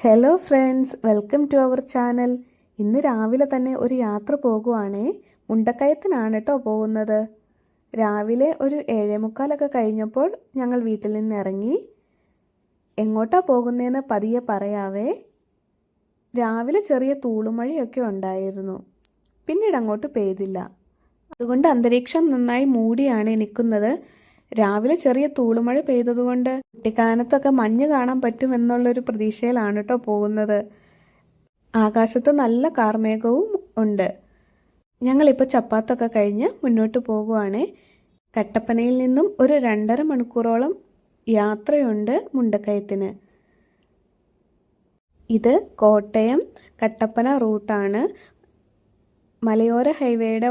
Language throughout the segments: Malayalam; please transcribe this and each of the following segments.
Hello friends, welcome to our channel. ഇന്ന് രാവിലെ തന്നെ ഒരു യാത്ര പോകുവാണേ. മുണ്ടക്കയത്തിനാണ് കേട്ടോ പോകുന്നത്. രാവിലെ ഒരു 7:45 കഴിഞ്ഞപ്പോൾ ഞങ്ങൾ വീട്ടിൽ നിന്ന് ഇറങ്ങി. എങ്ങോട്ടാ പോകുന്നതെന്ന് പതിയെ പറയാവേ. രാവിലെ ചെറിയ തൂളുമഴയൊക്കെ ഉണ്ടായിരുന്നു, പിന്നീട് അങ്ങോട്ട് പെയ്തില്ല. അതുകൊണ്ട് അന്തരീക്ഷം നന്നായി മൂടിയാണ് നിൽക്കുന്നത്. രാവിലെ ചെറിയ തൂളുമഴ പെയ്തതുകൊണ്ട് കുട്ടിക്കാനത്തൊക്കെ മഞ്ഞ് കാണാൻ പറ്റുമെന്നുള്ളൊരു പ്രതീക്ഷയിലാണ് കേട്ടോ പോകുന്നത്. ആകാശത്ത് നല്ല കാർമേഘവും ഉണ്ട്. ഞങ്ങളിപ്പോൾ ചപ്പാത്തൊക്കെ കഴിഞ്ഞ് മുന്നോട്ട് പോകുവാണ്. കട്ടപ്പനയിൽ നിന്നും ഒരു 2.5 മണിക്കൂറോളം യാത്രയുണ്ട് മുണ്ടക്കയത്തിന്. ഇത് കോട്ടയം കട്ടപ്പന റൂട്ടാണ്. മലയോര ഹൈവേയുടെ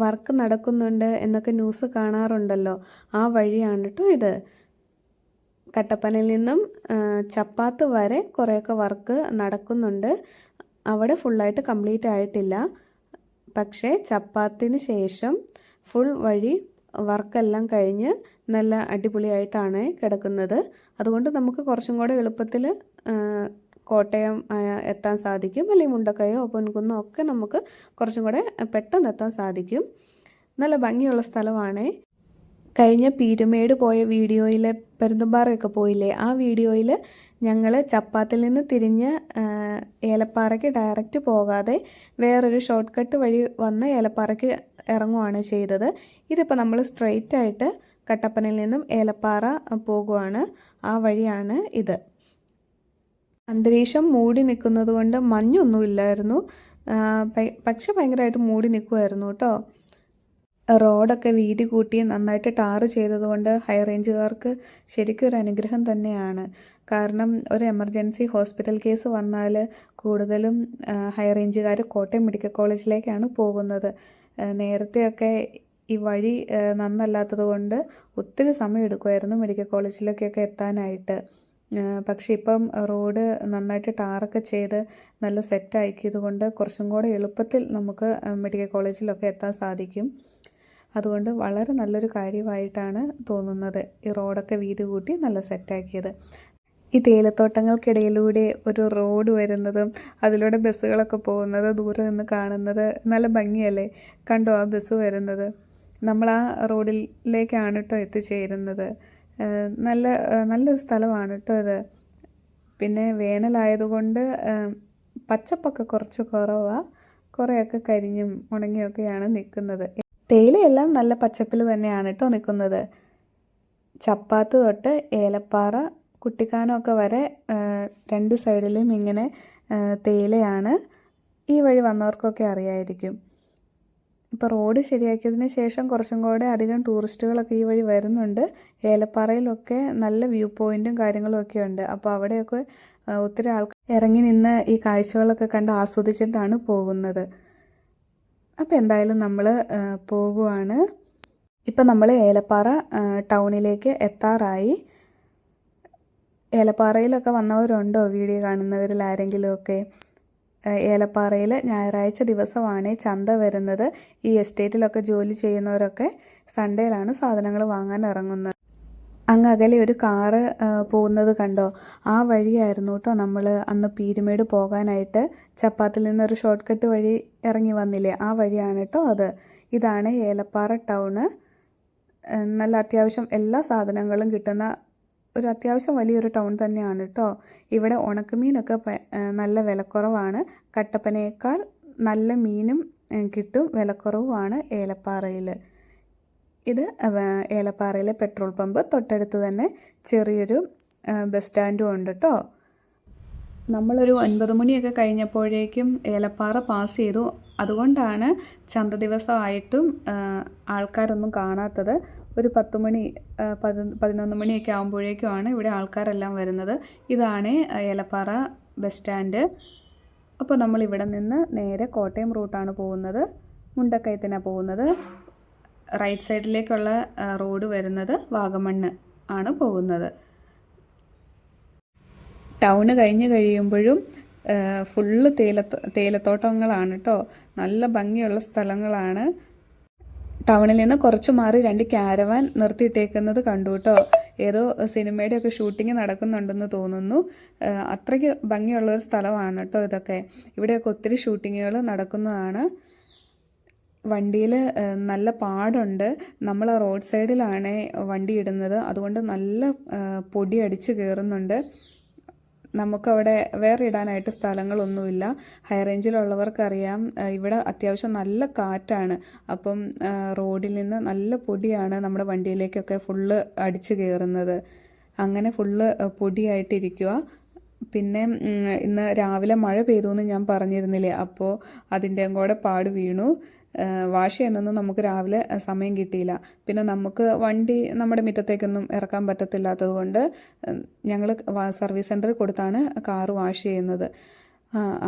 വർക്ക് നടക്കുന്നുണ്ട് എന്നൊക്കെ ന്യൂസ് കാണാറുണ്ടല്ലോ, ആ വഴിയാണ് കേട്ടോ ഇത്. കട്ടപ്പനയിൽ നിന്നും ചപ്പാത്ത് വരെ കുറേയൊക്കെ വർക്ക് നടക്കുന്നുണ്ട്. അവിടെ ഫുള്ളായിട്ട് കംപ്ലീറ്റ് ആയിട്ടില്ല, പക്ഷേ ചപ്പാത്തിന് ശേഷം ഫുൾ വഴി വർക്കെല്ലാം കഴിഞ്ഞ് നല്ല അടിപൊളിയായിട്ടാണ് കിടക്കുന്നത്. അതുകൊണ്ട് നമുക്ക് കുറച്ചും കൂടെ എളുപ്പത്തിൽ കോട്ടയം എത്താൻ സാധിക്കും, അല്ലെങ്കിൽ മുണ്ടക്കയോ പൊൻകുന്നോ ഒക്കെ നമുക്ക് കുറച്ചും കൂടെ പെട്ടെന്ന് എത്താൻ സാധിക്കും. നല്ല ഭംഗിയുള്ള സ്ഥലമാണ്. കഴിഞ്ഞ പീരുമേട് പോയ വീഡിയോയിൽ പരുന്തുംപാറയൊക്കെ പോയില്ലേ, ആ വീഡിയോയിൽ ഞങ്ങൾ ചപ്പാത്തിൽ നിന്ന് തിരിഞ്ഞ് ഏലപ്പാറയ്ക്ക് ഡയറക്റ്റ് പോകാതെ വേറൊരു ഷോർട്ട് കട്ട് വഴി വന്ന് ഏലപ്പാറയ്ക്ക് ഇറങ്ങുവാണ് ചെയ്തത്. ഇതിപ്പോൾ നമ്മൾ സ്ട്രെയിറ്റ് ആയിട്ട് കട്ടപ്പനയിൽ നിന്നും ഏലപ്പാറ പോകുവാണ്. ആ വഴിയാണ് ഇത്. അന്തരീക്ഷം മൂടി നിൽക്കുന്നത് കൊണ്ട് മഞ്ഞൊന്നുമില്ലായിരുന്നു, പക്ഷെ ഭയങ്കരമായിട്ട് മൂടി നിൽക്കുമായിരുന്നു കേട്ടോ. റോഡൊക്കെ വീതി കൂട്ടി നന്നായിട്ട് ടാർ ചെയ്തതുകൊണ്ട് ഹൈ റേഞ്ചുകാർക്ക് ശരിക്കും ഒരു അനുഗ്രഹം തന്നെയാണ്. കാരണം ഒരു എമർജൻസി ഹോസ്പിറ്റൽ കേസ് വന്നാൽ കൂടുതലും ഹൈ റേഞ്ചുകാർ കോട്ടയം മെഡിക്കൽ കോളേജിലേക്കാണ് പോകുന്നത്. നേരത്തെയൊക്കെ ഈ വഴി നന്നല്ലാത്തത് കൊണ്ട് ഒത്തിരി സമയം എടുക്കുമായിരുന്നു മെഡിക്കൽ കോളേജിലേക്കൊക്കെ എത്താനായിട്ട്. പക്ഷേ ഇപ്പം റോഡ് നന്നായിട്ട് ടാറൊക്കെ ചെയ്ത് നല്ല സെറ്റാക്കിയത് കൊണ്ട് കുറച്ചും കൂടെ എളുപ്പത്തിൽ നമുക്ക് മെഡിക്കൽ കോളേജിലൊക്കെ എത്താൻ സാധിക്കും. അതുകൊണ്ട് വളരെ നല്ലൊരു കാര്യമായിട്ടാണ് തോന്നുന്നത് ഈ റോഡൊക്കെ വീതി കൂട്ടി നല്ല സെറ്റാക്കിയത്. ഈ തേയിലത്തോട്ടങ്ങൾക്കിടയിലൂടെ ഒരു റോഡ് വരുന്നതും അതിലൂടെ ബസ്സുകളൊക്കെ പോകുന്നത് ദൂരെ നിന്ന് കാണുന്നത് നല്ല ഭംഗിയല്ലേ. കണ്ടോ ആ ബസ് വരുന്നത്? നമ്മൾ ആ റോഡിലേക്കാണ് കേട്ടോ എത്തിച്ചേരുന്നത്. നല്ലൊരു സ്ഥലമാണ് കേട്ടോ ഇത്. പിന്നെ വേനലായതുകൊണ്ട് പച്ചപ്പൊക്കെ കുറച്ച് കുറവാണ്, കുറേയൊക്കെ കരിഞ്ഞും ഉണങ്ങിയൊക്കെയാണ് നിൽക്കുന്നത്. തേയിലയെല്ലാം നല്ല പച്ചപ്പിൽ തന്നെയാണ് കേട്ടോ നിൽക്കുന്നത്. ചപ്പാത്ത് തൊട്ട് ഏലപ്പാറ കുട്ടിക്കാനമൊക്കെ വരെ രണ്ട് സൈഡിലും ഇങ്ങനെ തേയിലയാണ്. ഈ വഴി വന്നവർക്കൊക്കെ അറിയായിരിക്കും. ഇപ്പോൾ റോഡ് ശരിയാക്കിയതിന് ശേഷം കുറച്ചും കൂടെ അധികം ടൂറിസ്റ്റുകളൊക്കെ ഈ വഴി വരുന്നുണ്ട്. ഏലപ്പാറയിലൊക്കെ നല്ല വ്യൂ പോയിൻറ്റും കാര്യങ്ങളും ഒക്കെ ഉണ്ട്. അപ്പോൾ അവിടെയൊക്കെ ഒത്തിരി ആൾക്കാർ ഇറങ്ങി നിന്ന് ഈ കാഴ്ചകളൊക്കെ കണ്ട് ആസ്വദിച്ചിട്ടാണ് പോകുന്നത്. അപ്പോൾ എന്തായാലും നമ്മൾ പോകുവാണ്. ഇപ്പം നമ്മൾ ഏലപ്പാറ ടൗണിലേക്ക് എത്താറായി. ഏലപ്പാറയിലൊക്കെ വന്നവരുണ്ടോ വീഡിയോ കാണുന്നവരിൽ ആരെങ്കിലുമൊക്കെ? ഏലപ്പാറയിൽ ഞായറാഴ്ച ദിവസമാണ് ചന്ത വരുന്നത്. ഈ എസ്റ്റേറ്റിലൊക്കെ ജോലി ചെയ്യുന്നവരൊക്കെ സൺഡേയിലാണ് സാധനങ്ങൾ വാങ്ങാൻ ഇറങ്ങുന്നത്. അങ്ങ് അകലെ ഒരു കാറ് പോകുന്നത് കണ്ടോ? ആ വഴിയായിരുന്നു കേട്ടോ നമ്മൾ അന്ന് പീരുമേട് പോകാനായിട്ട് ചപ്പാത്തിൽ നിന്നൊരു ഷോർട്ട് കട്ട് വഴി ഇറങ്ങി വന്നില്ലേ, ആ വഴിയാണ് കേട്ടോ അത്. ഇതാണ് ഏലപ്പാറ ടൗണ്. നല്ല അത്യാവശ്യം എല്ലാ സാധനങ്ങളും കിട്ടുന്ന ഒരു അത്യാവശ്യം വലിയൊരു ടൗൺ തന്നെയാണ് കേട്ടോ. ഇവിടെ ഉണക്കമീനൊക്കെ നല്ല വിലക്കുറവാണ്. കട്ടപ്പനയേക്കാൾ നല്ല മീനും കിട്ടും, വിലക്കുറവുമാണ് ഏലപ്പാറയിൽ. ഇത് ഏലപ്പാറയിലെ പെട്രോൾ പമ്പ് തൊട്ടടുത്ത് തന്നെ ചെറിയൊരു ബസ് സ്റ്റാൻഡും ഉണ്ട് കേട്ടോ. നമ്മളൊരു 9 മണിയൊക്കെ കഴിഞ്ഞപ്പോഴേക്കും ഏലപ്പാറ പാസ് ചെയ്തു. അതുകൊണ്ടാണ് ചന്ത ദിവസമായിട്ടും ആൾക്കാരൊന്നും കാണാത്തത്. ഒരു 10 മണി 11 മണിയൊക്കെ ആകുമ്പോഴേക്കുമാണ് ഇവിടെ ആൾക്കാരെല്ലാം വരുന്നത്. ഇതാണ് ഏലപ്പാറ ബസ് സ്റ്റാൻഡ്. അപ്പോൾ നമ്മൾ ഇവിടെ നിന്ന് നേരെ കോട്ടയം റൂട്ടാണ് പോകുന്നത്, മുണ്ടക്കയത്തിനാണ് പോകുന്നത്. റൈറ്റ് സൈഡിലേക്കുള്ള റോഡ് വരുന്നത് വാഗമണ്ണ് ആണ് പോകുന്നത്. ടൗണ് കഴിഞ്ഞ് കഴിയുമ്പോഴും ഫുള്ള് തേയിലത്തോട്ടങ്ങളാണ് കേട്ടോ. നല്ല ഭംഗിയുള്ള സ്ഥലങ്ങളാണ്. ടൗണിൽ നിന്ന് കുറച്ച് മാറി 2 ക്യാരവാൻ നിർത്തിയിട്ടേക്കുന്നത് കണ്ടു കേട്ടോ. ഏതോ സിനിമയുടെയൊക്കെ ഷൂട്ടിംഗ് നടക്കുന്നുണ്ടെന്ന് തോന്നുന്നു. അത്രയ്ക്ക് ഭംഗിയുള്ളൊരു സ്ഥലമാണ് കേട്ടോ ഇതൊക്കെ. ഇവിടെയൊക്കെ ഒത്തിരി ഷൂട്ടിങ്ങുകൾ നടക്കുന്നതാണ്. വണ്ടിയിൽ നല്ല പാടുണ്ട്. നമ്മൾ റോഡ് സൈഡിലാണ് വണ്ടി ഇടുന്നത്, അതുകൊണ്ട് നല്ല പൊടി അടിച്ച് കയറുന്നുണ്ട്. നമുക്കവിടെ വേറെ ഇടാനായിട്ട് സ്ഥലങ്ങളൊന്നുമില്ല. ഹൈ റേഞ്ചിലുള്ളവർക്കറിയാം, ഇവിടെ അത്യാവശ്യം നല്ല കാറ്റാണ്. അപ്പം റോഡിൽ നിന്ന് നല്ല പൊടിയാണ് നമ്മുടെ വണ്ടിയിലേക്കൊക്കെ ഫുള്ള് അടിച്ച് കയറുന്നത്. അങ്ങനെ ഫുള്ള് പൊടിയായിട്ടിരിക്കുക. പിന്നെ ഇന്ന് രാവിലെ മഴ പെയ്തു എന്ന് ഞാൻ പറഞ്ഞിരുന്നില്ലേ, അപ്പോൾ അതിൻ്റെയും കൂടെ പാട് വീണു. വാഷ് ചെയ്യാനൊന്നും നമുക്ക് രാവിലെ സമയം കിട്ടിയില്ല. പിന്നെ നമുക്ക് വണ്ടി നമ്മുടെ മുറ്റത്തേക്കൊന്നും ഇറക്കാൻ പറ്റത്തില്ലാത്തത് കൊണ്ട് ഞങ്ങൾ സർവീസ് സെൻറ്ററിൽ കൊടുത്താണ് കാറ് വാഷ് ചെയ്യുന്നത്.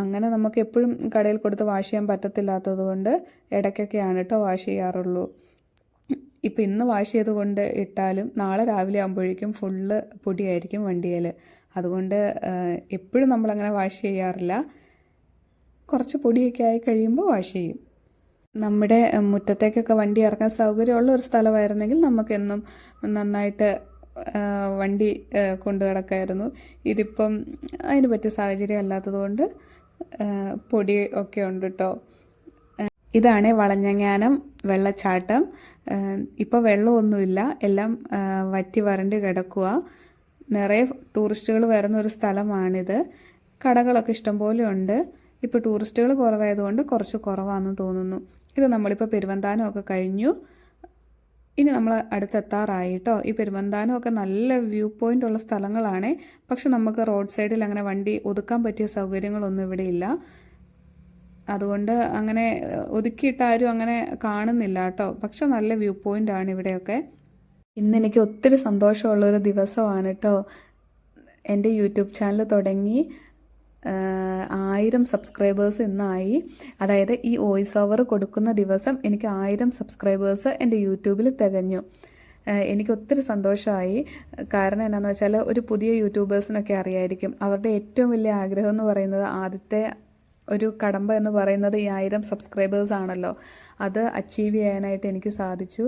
അങ്ങനെ നമുക്ക് എപ്പോഴും കടയിൽ കൊടുത്ത് വാഷ് ചെയ്യാൻ പറ്റത്തില്ലാത്തത് കൊണ്ട് ഇടയ്ക്കൊക്കെയാണ് കേട്ടോ വാഷ് ചെയ്യാറുള്ളൂ. ഇപ്പം ഇന്ന് വാഷ് ചെയ്തുകൊണ്ട് ഇട്ടാലും നാളെ രാവിലെ ആകുമ്പോഴേക്കും ഫുള്ള് പൊടിയായിരിക്കും വണ്ടിയിൽ. അതുകൊണ്ട് എപ്പോഴും നമ്മളങ്ങനെ വാഷ് ചെയ്യാറില്ല. കുറച്ച് പൊടിയൊക്കെ ആയി കഴിയുമ്പോൾ വാഷ് ചെയ്യും. നമ്മുടെ മുറ്റത്തേക്കൊക്കെ വണ്ടി ഇറക്കാൻ സൗകര്യമുള്ള ഒരു സ്ഥലമായിരുന്നെങ്കിൽ നമുക്കെന്നും നന്നായിട്ട് വണ്ടി കൊണ്ടു കിടക്കായിരുന്നു. ഇതിപ്പം അതിന് പറ്റിയ സാഹചര്യം അല്ലാത്തതുകൊണ്ട് പൊടി ഒക്കെ ഉണ്ട് കേട്ടോ. ഇതാണ് വളഞ്ഞങ്ങാനം വെള്ളച്ചാട്ടം. ഇപ്പോൾ വെള്ളമൊന്നുമില്ല, എല്ലാം വറ്റി വരണ്ട് കിടക്കുക. നിറയെ ടൂറിസ്റ്റുകൾ വരുന്ന ഒരു സ്ഥലമാണിത്. കടകളൊക്കെ ഇഷ്ടംപോലെ ഉണ്ട്. ഇപ്പോൾ ടൂറിസ്റ്റുകൾ കുറവായതുകൊണ്ട് കുറച്ച് കുറവാണെന്ന് തോന്നുന്നു. ഇത് നമ്മളിപ്പോൾ പെരുവന്താനമൊക്കെ കഴിഞ്ഞു. ഇനി നമ്മൾ അടുത്തെത്താറായി കേട്ടോ. ഈ പെരുവന്താനമൊക്കെ നല്ല വ്യൂ പോയിൻ്റ് ഉള്ള സ്ഥലങ്ങളാണ്. പക്ഷെ നമുക്ക് റോഡ് സൈഡിൽ അങ്ങനെ വണ്ടി ഒതുക്കാൻ പറ്റിയ സൗകര്യങ്ങളൊന്നും ഇവിടെ ഇല്ല. അതുകൊണ്ട് അങ്ങനെ ഒതുക്കിയിട്ട് ആരും അങ്ങനെ കാണുന്നില്ല കേട്ടോ. പക്ഷെ നല്ല വ്യൂ പോയിൻ്റാണ് ഇവിടെയൊക്കെ. ഇന്ന് എനിക്ക് ഒത്തിരി സന്തോഷമുള്ളൊരു ദിവസമാണ് കേട്ടോ. എൻ്റെ യൂട്യൂബ് ചാനൽ തുടങ്ങി 1000 സബ്സ്ക്രൈബേഴ്സ് ഇന്നായി. അതായത് ഈ വോയിസ് ഓവർ കൊടുക്കുന്ന ദിവസം എനിക്ക് 1000 സബ്സ്ക്രൈബേഴ്സ് എൻ്റെ യൂട്യൂബിൽ തികഞ്ഞു. എനിക്ക് ഒത്തിരി സന്തോഷമായി. കാരണം എന്താണെന്ന് വെച്ചാൽ ഒരു പുതിയ യൂട്യൂബേഴ്സിനൊക്കെ അറിയായിരിക്കും, അവരുടെ ഏറ്റവും വലിയ ആഗ്രഹം എന്ന് പറയുന്നത്, ആദ്യത്തെ ഒരു കടമ്പ എന്ന് പറയുന്നത് ഈ 1000 സബ്സ്ക്രൈബേഴ്സ് ആണല്ലോ. അത് അച്ചീവ് ചെയ്യാനായിട്ട് എനിക്ക് സാധിച്ചു.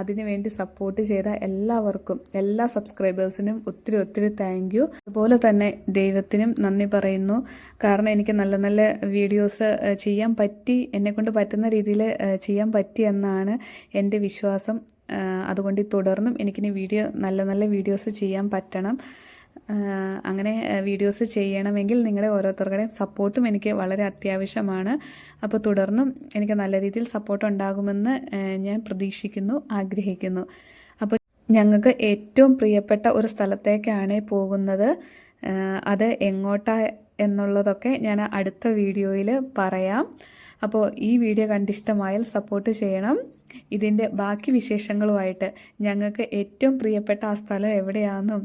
അതിനുവേണ്ടി സപ്പോർട്ട് ചെയ്ത എല്ലാവർക്കും, എല്ലാ സബ്സ്ക്രൈബേഴ്സിനും ഒത്തിരി താങ്ക് യു. അതുപോലെ തന്നെ ദൈവത്തിനും നന്ദി പറയുന്നു. കാരണം എനിക്ക് നല്ല നല്ല വീഡിയോസ് ചെയ്യാൻ പറ്റി, എന്നെക്കൊണ്ട് പറ്റുന്ന രീതിയിൽ ചെയ്യാൻ പറ്റി എന്നാണ് എൻ്റെ വിശ്വാസം. അതുകൊണ്ട് തുടർന്നും എനിക്കിനി നല്ല നല്ല വീഡിയോസ് ചെയ്യാൻ പറ്റണം. അങ്ങനെ വീഡിയോസ് ചെയ്യണമെങ്കിൽ നിങ്ങളുടെ ഓരോരുത്തരുടെയും സപ്പോർട്ടും എനിക്ക് വളരെ അത്യാവശ്യമാണ്. അപ്പോൾ തുടർന്നും എനിക്ക് നല്ല രീതിയിൽ സപ്പോർട്ട് ഉണ്ടാകുമെന്ന് ഞാൻ പ്രതീക്ഷിക്കുന്നു, ആഗ്രഹിക്കുന്നു. അപ്പോൾ ഞങ്ങൾക്ക് ഏറ്റവും പ്രിയപ്പെട്ട ഒരു സ്ഥലത്തേക്കാണ് പോകുന്നത്. അത് എങ്ങോട്ടാ എന്നുള്ളതൊക്കെ ഞാൻ അടുത്ത വീഡിയോയിൽ പറയാം. അപ്പോൾ ഈ വീഡിയോ കണ്ടിഷ്ടമായാൽ സപ്പോർട്ട് ചെയ്യണം. ഇതിൻ്റെ ബാക്കി വിശേഷങ്ങളുമായിട്ട്, ഞങ്ങൾക്ക് ഏറ്റവും പ്രിയപ്പെട്ട ആ സ്ഥലം എവിടെയാണെന്നും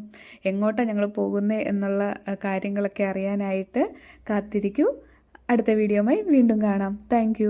എങ്ങോട്ടാണ് ഞങ്ങൾ പോകുന്നത് എന്നുള്ള കാര്യങ്ങളൊക്കെ അറിയാനായിട്ട് കാത്തിരിക്കൂ. അടുത്ത വീഡിയോയുമായി വീണ്ടും കാണാം. താങ്ക്